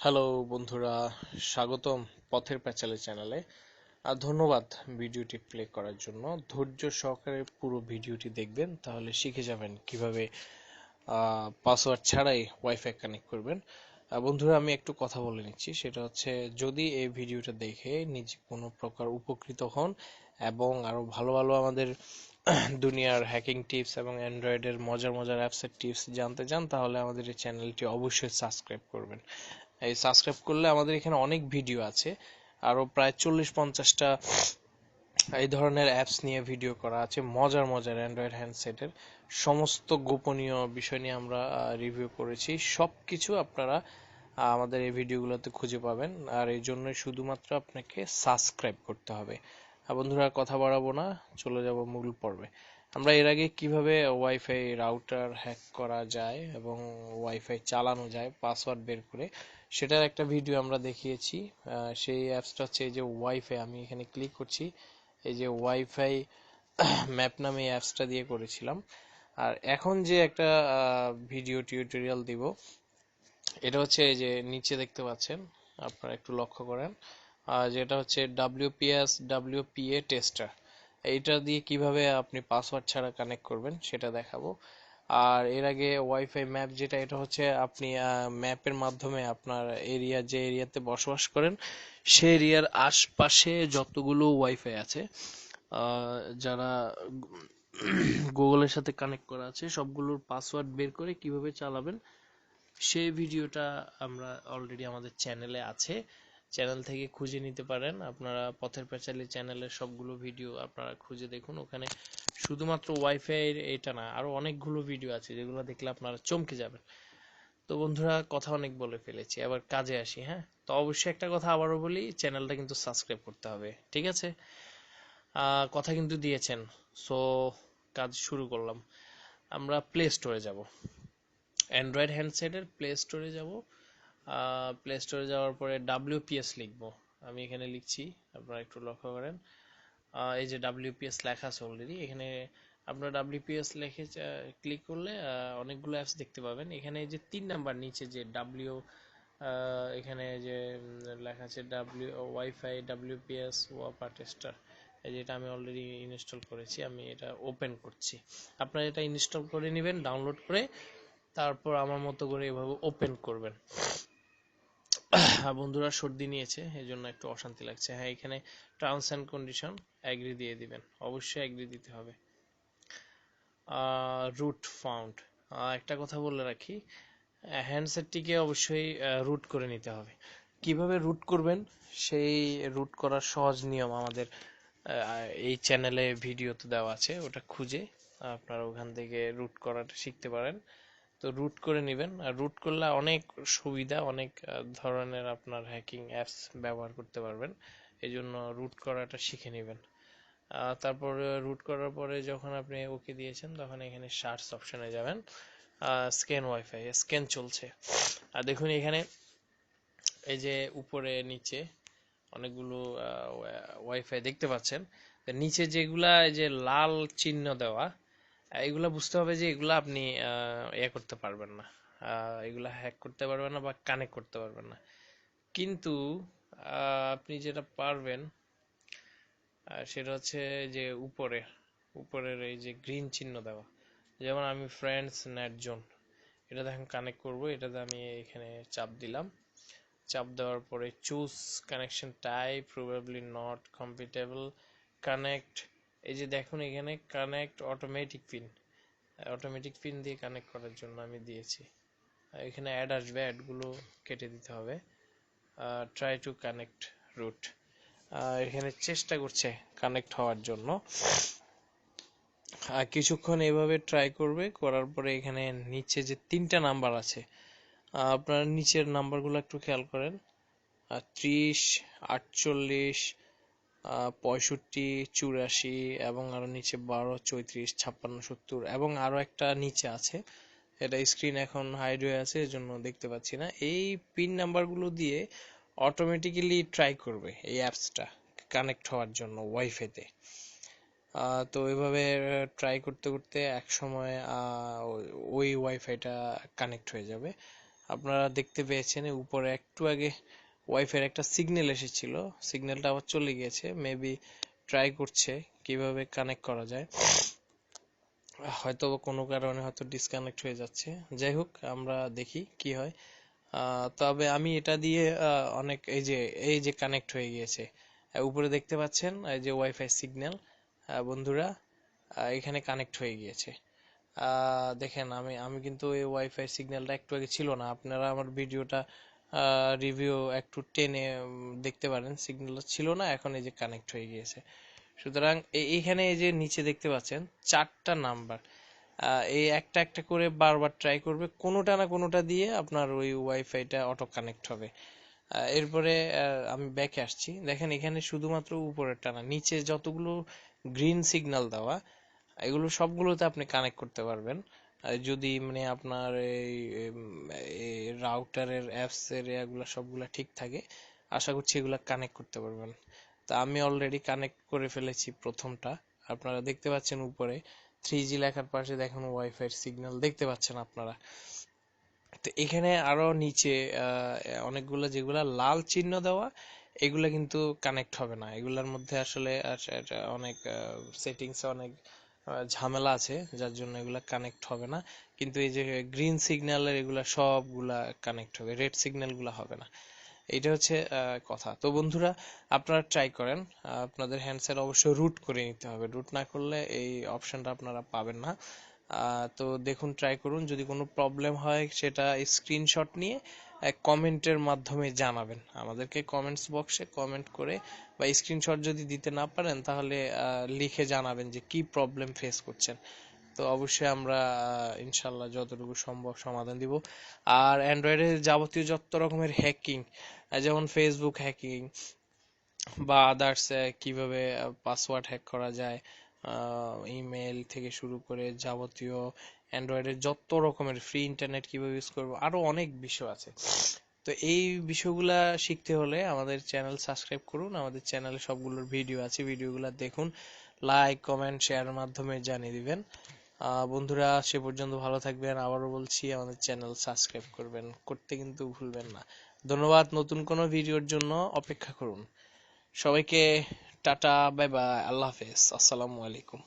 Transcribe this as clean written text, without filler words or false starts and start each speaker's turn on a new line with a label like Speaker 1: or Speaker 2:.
Speaker 1: Hello বন্ধুরা, স্বাগতম পথের প্যাচালি চ্যানেলে। আর ধন্যবাদ ভিডিওটি প্লে করার জন্য। ধৈর্য সহকারে পুরো ভিডিওটি দেখবেন, তাহলে শিখে যাবেন কিভাবে পাসওয়ার্ড ছাড়াই ওয়াইফাই কানেক্ট করবেন। বন্ধুরা, আমি একটু কথা বলে নিচ্ছি, সেটা হচ্ছে যদি এই ভিডিওটা দেখে নিজে কোনো প্রকার উপকৃত হন এবং আরো ভালো ভালো আমাদের দুনিয়ার হ্যাকিং টিপস এবং অ্যান্ড্রয়েডের মজার মজার অ্যাপসের টিপস জানতে চান, তাহলে আমাদের এই চ্যানেলটি অবশ্যই সাবস্ক্রাইব করবেন। এই সাবস্ক্রাইব করলে আমাদের এখানে অনেক ভিডিও আছে, আরো প্রায় 40-50টা এই ধরনের অ্যাপস নিয়ে ভিডিও করা আছে। মজার মজার অ্যান্ড্রয়েড হ্যান্ডসেটের সমস্ত গোপনীয় বিষয় নিয়ে আমরা রিভিউ করেছি। সবকিছু আপনারা আমাদের এই ভিডিওগুলোতে খুঁজে পাবেন, আর এই জন্য শুধুমাত্র আপনাকে সাবস্ক্রাইব করতে হবে। বন্ধুরা, কথা বাড়াবো না, চলে যাব মূল পর্বে। আমরা এর আগে কিভাবে ওয়াইফাই রাউটার হ্যাক করা যায় এবং ওয়াইফাই চালানো যায় পাসওয়ার্ড বের করে, সেটার একটা ভিডিও আমরা দেখিয়েছি। সেই অ্যাপসটা হচ্ছে এই যে ওয়াইফাই। আমি এখানে ক্লিক করছি, এই যে ওয়াইফাই ম্যাপ নামে অ্যাপসটা দিয়ে করেছিলাম। আর এখন যে একটা ভিডিও টিউটোরিয়াল দিব, এটা হচ্ছে এই যে নিচে দেখতে পাচ্ছেন, আপনারা একটু লক্ষ্য করেন, যেটা হচ্ছে WPA টেস্টার। এইটা দিয়ে কিভাবে আপনি পাসওয়ার্ড ছাড়া কানেক্ট করবেন সেটা দেখাবো। আর এর আগে ওয়াইফাই ম্যাপ, যেটা এটা হচ্ছে আপনি ম্যাপের মাধ্যমে আপনার এরিয়া, যে এরিয়াতে বসবাস করেন সেই এরিয়ার আশপাশে যতগুলো ওয়াইফাই আছে, যারা গুগলের সাথে কানেক্ট করা আছে, সবগুলোর পাসওয়ার্ড বের করে কিভাবে চালাবেন সেই ভিডিওটা আমরা অলরেডি আমাদের চ্যানেলে আছে। চ্যানেল থেকে খুঁজে নিতে পারেন। আপনারা পথের পাঁচালী চ্যানেলের সবগুলো ভিডিও আপনারা খুঁজে দেখুন। ওখানে শুধুমাত্র ওয়াইফাই এটা না, আরো অনেকগুলো ভিডিও আছে যেগুলো দেখলে আপনারা চমকে যাবেন। তো বন্ধুরা, কথা অনেক বলে ফেলেছি, এবার কাজে আসি। হ্যাঁ, তো অবশ্যই একটা কথা আবারও বলি, চ্যানেলটা কিন্তু সাবস্ক্রাইব করতে হবে, ঠিক আছে? কথা কিন্তু দিয়েছেন। সো কাজ শুরু করলাম। আমরা প্লে স্টোরে যাব, অ্যান্ড্রয়েড হ্যান্ডসেটের প্লে স্টোরে যাব। প্লে স্টোরে যাওয়ার পরে WPS লিখব। আমি এখানে লিখছি, আপনারা একটু লক্ষ্য করেন। এই যে WPS লেখা আছে অলরেডি। এখানে আপনার WPS লিখে ক্লিক করলে অনেকগুলো অ্যাপস দেখতে পাবেন। এখানে যে 3 নাম্বার নিচে যে এখানে যে লেখা আছে ওয়াইফাই WPS ওয়াপা টেস্টার, যেটা আমি অলরেডি ইনস্টল করেছি। আমি এটা ওপেন করছি। আপনারা এটা ইনস্টল করে নেবেন ডাউনলোড করে, তারপর আমার মতো করে এভাবে ওপেন করবেন। বন্ধুরা, সর্দি নিয়েছে, এই জন্য একটু অশান্তি লাগছে। হ্যাঁ, এখানে টার্মস অ্যান্ড কন্ডিশন এগ্রি দিয়ে দিবেন, অবশ্যই এগ্রি দিতে হবে। রুট ফাউন্ড, একটা কথা বলে রাখি, হ্যান্ডসেটটিকে অবশ্যই রুট করে নিতে হবে। কিভাবে রুট করবেন সেই রুট করার সহজ নিয়ম আমাদের এই চ্যানেলে ভিডিওতে দেওয়া আছে, ওটা খুঁজে আপনারা ওখান থেকে রুট করাটা শিখতে পারেন। তো রুট করে নেবেন। আর রুট করলে অনেক সুবিধা, অনেক ধরনের আপনার হ্যাকিং অ্যাপস ব্যবহার করতে পারবেন। এই জন্য রুট করাটা শিখে নেবেন। তারপরে রুট করার পরে যখন আপনি ওকে দিয়েছেন, তখন এখানে সার্চ অপশনে যাবেন। স্ক্যান ওয়াইফাই, স্ক্যান চলছে। আর দেখুন এখানে এই যে উপরে নিচে অনেকগুলো ওয়াইফাই দেখতে পাচ্ছেন। নিচে যেগুলা এই যে লাল চিহ্ন দেওয়া, এগুলা বুঝতে হবে যে এগুলা আপনি করতে পারবেন না, এগুলা হ্যাক করতে পারবেন না বা কানেক্ট করতে পারবেন না। কিন্তু আপনি যেটা পারবেন সেটা হচ্ছে যে উপরের এই যে গ্রিন চিহ্ন দেওয়া, যেমন আমি ফ্রেন্ডস নেট জোন, এটা দেখেন কানেক্ট করব। এটাতে আমি এখানে চাপ দিলাম। চাপ দেওয়ার পরে choose connection type, probably not compatible, connect. এই যে দেখুন এখানে কানেক্ট অটোমেটিক পিন দিয়ে কানেক্ট করার জন্য আমি দিয়েছি। এখানে অ্যাড আসবে, অ্যাডগুলো কেটে দিতে হবে। ট্রাই টু কানেক্ট রুট, এখানে চেষ্টা করছে কানেক্ট হওয়ার জন্য। কিছুক্ষণ এভাবে ট্রাই করবে, করার পরে এখানে নিচে যে 3টা নাম্বার আছে, আপনারা নিচের নাম্বারগুলো একটু খেয়াল করেন। 30, 48, 65, 84 এবং আরো নিচে 12, 34, 56, 70 এবং আরো একটা নিচে আছে। এটা স্ক্রিন এখন হাইড হয়ে আছে, এজন্য দেখতে পাচ্ছি না। এই পিন নাম্বারগুলো দিয়ে অটোমেটিক্যালি ট্রাই করবে এই অ্যাপসটা কানেক্ট হওয়ার জন্য ওয়াইফাইতে। তো এভাবে ট্রাই করতে করতে এক সময় ওই ওয়াইফাইটা কানেক্ট হয়ে যাবে। আপনারা দেখতে পেয়েছেন উপরে একটু আগে ওয়াইফাই একটা সিগন্যাল এসেছিল, সিগন্যালটা আবার চলে গিয়েছে, মেবি ট্রাই করছে কিভাবে কানেক্ট করা যায়, হয়তো কোনো কারণে হয়তো ডিসকানেক্ট হয়ে যাচ্ছে। যাই হোক, আমরা দেখি কি হয়। তবে আমি এটা দিয়ে অনেক এই যে কানেক্ট হয়ে গিয়েছে, উপরে দেখতে পাচ্ছেন এই যে ওয়াইফাই সিগন্যাল, বন্ধুরা এখানে কানেক্ট হয়ে গিয়েছে। দেখেন আমি আমি কিন্তু এই ওয়াইফাই সিগন্যালটা একটু আগে ছিল না, আপনারা আমার ভিডিওটা রিভিউ একটু টেনে দেখতে পারেন, সিগন্যালটা ছিল না, এখন এই যে কানেক্ট হয়ে গিয়েছে। সুতরাং এইখানে এই যে নিচে দেখতে পাচ্ছেন 4টা নাম্বার, এই একটা একটা করে বারবার ট্রাই করবে, কোনোটা না কোনোটা দিয়ে আপনার ওই ওয়াইফাইটা অটো কানেক্ট হবে। এরপরে আমি ব্যাকে আসছি, দেখেন এখানে শুধুমাত্র উপরেরটা না, নিচে যতগুলো গ্রিন সিগন্যাল দেওয়া এগুলো সবগুলোতে আপনি কানেক্ট করতে পারবেন। যদি মানে আপনার এই রাউটারের অ্যাপস এর এগুলা সবগুলা ঠিক থাকে, আশা করছি এগুলা কানেক্ট করতে পারবেন। তা আমি অলরেডি কানেক্ট করে ফেলেছি প্রথমটা, আপনারা দেখতে পাচ্ছেন উপরে 3G লেখার পাশে দেখুন ওয়াইফাই সিগন্যাল দেখতে পাচ্ছেন আপনারা। তো এখানে আরো নিচে অনেকগুলো যেগুলা লাল চিহ্ন দেওয়া, এগুলা কিন্তু কানেক্ট হবে না, এগুলার মধ্যে আসলে অনেক সেটিংস অনেক ঝামেলা আছে, যার জন্য এগুলা কানেক্ট হবে না। কিন্তু এই যে গ্রিন সিগন্যালের এগুলা সবগুলা কানেক্ট হবে, রেড সিগন্যাল গুলা হবে না। এটা হচ্ছে কথা। তো বন্ধুরা, আপনারা ট্রাই করেন, আপনাদের হ্যান্ডসেট অবশ্যই রুট করে নিতে হবে, রুট না করলে এই অপশনটা আপনারা পাবেন না। তো দেখুন, ট্রাই করুন, যদি কোনো প্রবলেম হয় সেটা স্ক্রিনশট নিয়ে কমেন্টের মাধ্যমে জানাবেন আমাদেরকে, কমেন্টস বক্সে কমেন্ট করে, বা স্ক্রিনশট যদি দিতে না পারেন তাহলে লিখে জানাবেন যে কি প্রবলেম ফেস করছেন। তো অবশ্যই আমরা ইনশাল্লাহ যতটুকু সম্ভব সমাধান দিব। আর অ্যান্ড্রয়েডের যাবতীয় যত রকমের হ্যাকিং, যেমন ফেসবুক হ্যাকিং বা আদার্স, কিভাবে পাসওয়ার্ড হ্যাক করা যায়, ইমেল থেকে শুরু করে যাবতীয় অ্যান্ড্রয়েডের যত রকমের ফ্রি ইন্টারনেট কিভাবে ইউজ করবো, আরো অনেক বিষয় আছে। তো এই বিষয়গুলা শিখতে হলে আমাদের চ্যানেল সাবস্ক্রাইব করুন, আমাদের চ্যানেলে সবগুলোর ভিডিও আছে, ভিডিওগুলো দেখুন, লাইক কমেন্ট শেয়ারের মাধ্যমে জানিয়ে দিবেন। বন্ধুরা, সে পর্যন্ত ভালো থাকবেন, আবারও বলছি আমাদের চ্যানেল সাবস্ক্রাইব করতে কিন্তু ভুলবেন না। ধন্যবাদ, নতুন কোনো ভিডিওর জন্য অপেক্ষা করুন। সবাইকে টাটা, বাই বাই, আল্লাহ হাফেজ, আসসালামু আলাইকুম।